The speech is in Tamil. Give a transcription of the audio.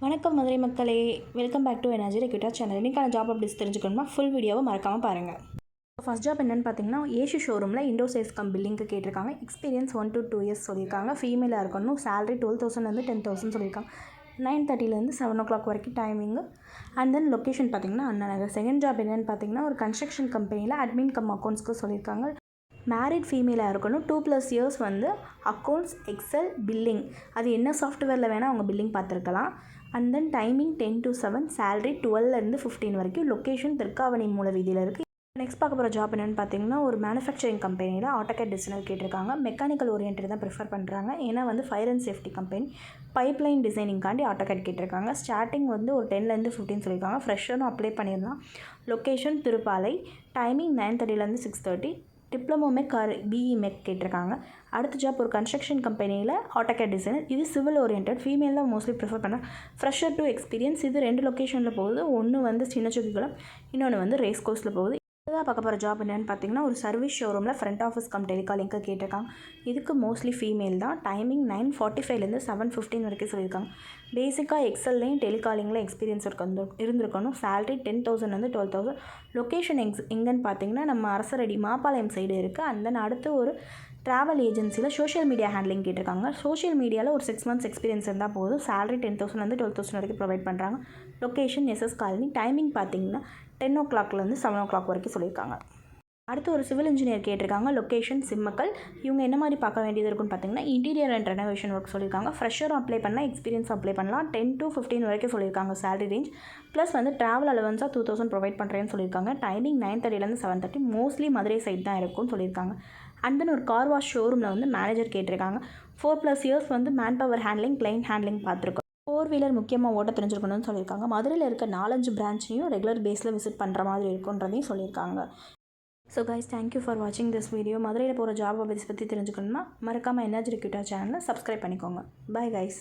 வணக்கம் மதுரை மக்களே, welcome back to energy recruiter channel. இன்றைக்கான ஜாப் அப்டேட்ஸ் தெரிஞ்சுக்கணுமா ஃபுல் வீடியோவை மறக்காமல் பாருங்கள். ஃபர்ஸ்ட் ஜாப் என்னென்னு பார்த்தீங்கன்னா, ஏஷி ஷோரூமில் இண்டோர் சேல்ஸ் கம் பில்லிங்க்கு கேட்டிருக்காங்க. எக்ஸ்பீரியன்ஸ் 1 to 2 years சொல்லியிருக்காங்க. ஃபீமேலாக இருக்கணும். சேலரி 12,000 10,000 சொல்லியிருக்காங்க. 9:30 7 o'clock வரைக்கும் டைமிங்கு. அண்ட் தென் லொக்கேஷன் பார்த்தீங்கன்னா அண்ணா நகர். செகண்ட் ஜாப் என்னென்னு பார்த்தீங்கன்னா, ஒரு கன்ஸ்ட்ரக்ஷன் கம்பெனியில் அட்மின் கம் அக்கௌண்ட்ஸ்க்கு சொல்லியிருக்காங்க. மேரிட் ஃபீமேலாக இருக்கணும். 2+ years அக்கௌண்ட்ஸ், எக்ஸல், பில்லிங், அது என்ன சாஃப்ட்வேரில் வேணால் அவங்க பில்லிங் பார்த்துருக்கலாம். And then timing 10 to 7, salary 12 15 வரைக்கும். லொக்கேஷன் திருக்காவணி மூல வீதியில் இருக்குது. நெக்ஸ்ட் பார்க்க போகிற ஜாப் என்னென்னு பார்த்தீங்கன்னா, ஒரு மேனுஃபேக்சரிங் கம்பெனியில் ஆட்டோகேட் டிசைனர் கேட்டிருக்காங்க. மெக்கானிக்கல் ஓரியன்ட் தான் ப்ரிஃபர் பண்ணுறாங்க. ஏன்னா fire and safety company. Pipeline டிசைனிங்காண்டி ஆட்டோகேட் கேட்டிருக்காங்க. ஸ்டார்டிங் ஒரு 10 15 சொல்லியிருக்காங்க. ஃப்ரெஷரும் அப்ளை பண்ணிடலாம். Location Tiruppalai. Timing 9:30 6:30. Diploma mech or BE mech கேட்டிருக்காங்க. அடுத்த ஜாப் ஒரு கன்ஸ்ட்ரக்ஷன் கம்பெனியில் ஆட்டோகேட் டிசைனர். இது சிவில் ஓரியன்ட். ஃபீமேல் தான் மோஸ்ட்லி ப்ரிஃபர் பண்ணுறேன். Fresher to experience. இது 2 லொக்கேஷனில் போகுது. ஒன்று சின்னச்சுக்கிக்குளம், இன்னொன்று ரேஸ் கோர்ஸில் போகுது. இதுதான் பார்க்க போகிற ஜாப் என்னென்னு பார்த்தீங்கன்னா, ஒரு சர்வீஸ் ஷோரூமில் ஃப்ரண்ட் ஆஃபீஸ் கம் டெலிகாலிங்க்கு கேட்டிருக்காங்க. இதுக்கு மோஸ்ட்லி ஃபீமேல் தான். டைமிங் 9:45 7:15 வரைக்கும் சொல்லியிருக்காங்க. பேசிக்காக எக்ஸல்லையும் டெலிகாலிங்கில் எக்ஸ்பீரியன்ஸ் இருந்திருக்கணும். சேலரி 10,000 12,000. லொக்கேஷன் எங்கன்னு பார்த்தீங்கன்னா, நம்ம அரசரடி மாப்பாளையம் சைடு இருக்குது. அண்ட் தென் அடுத்து ஒரு ட்ராவல் ஏஜென்சியில் சோஷியல் மீடியா ஹேண்ட்லிங் கேட்டிருக்காங்க. சோஷியல் மீடியாவில் ஒரு 6 months எக்ஸ்பீரியன்ஸ் இருந்தால் போதும். சேலரி 10,000 12,000 வரைக்கும் ப்ரொவைட் பண்ணுறாங்க. Location SS colony. டைமிங் பார்த்தீங்கன்னா 10 o'clock 7 o'clock வரைக்கும் சொல்லியிருக்காங்க. அடுத்து ஒரு சிவில் இன்ஜினியர் கேட்டிருக்காங்க. லொக்கேஷன் சிம்மக்கல். இவங்க என்ன மாதிரி பார்க்க வேண்டியது இருக்குன்னு பார்த்தீங்கன்னா, இன்டீரியர் அண்ட் ரெனோவேஷன் ஒர்க் சொல்லியிருக்காங்க. ஃப்ரெஷரும் அப்ளை பண்ணலாம், எக்ஸ்பீரியன்ஸ் அப்ளை பண்ணலாம். 10 to 15 வரைக்கும் சொல்லியிருக்காங்க சேலரி ரேஞ்ச். ப்ளஸ் ட்ராவல் அலவன்ஸாக 2,000 ப்ரொவைட் பண்ணுறேன்னு சொல்லியிருக்காங்க. டைமிங் 9:30 7:30. மோஸ்ட்லி மதுரை சைட் தான் இருக்கும்னு சொல்லியிருக்காங்க. அண்ட் தென் ஒரு கார் வாஷ் ஷோரூமில் மேனேஜர் கேட்டிருக்காங்க. 4+ years man power handling, client handling பார்த்துருக்கோம். 4 வீலர் முக்கியமாக ஓட்ட தெரிஞ்சிருக்கணும்னு சொல்லியிருக்காங்க. மதுரையில் இருக்க 4-5 பிரான்ச்சையும் ரெகுலர் பேஸில் விசிட் பண்ணுற மாதிரி இருக்குன்றதையும் சொல்லியிருக்காங்க. ஸோ கைஸ், தேங்க்யூ ஃபார் வாட்சிங் திஸ் வீடியோ. மதுரையில் போகிற ஜாப் பற்றி தெரிஞ்சுக்கணுமா மறக்காமல் எனர்ஜி ரெக்யூட்டர் சேனலை சப்ஸ்கிரைப் பண்ணிக்கோங்க. Bye guys.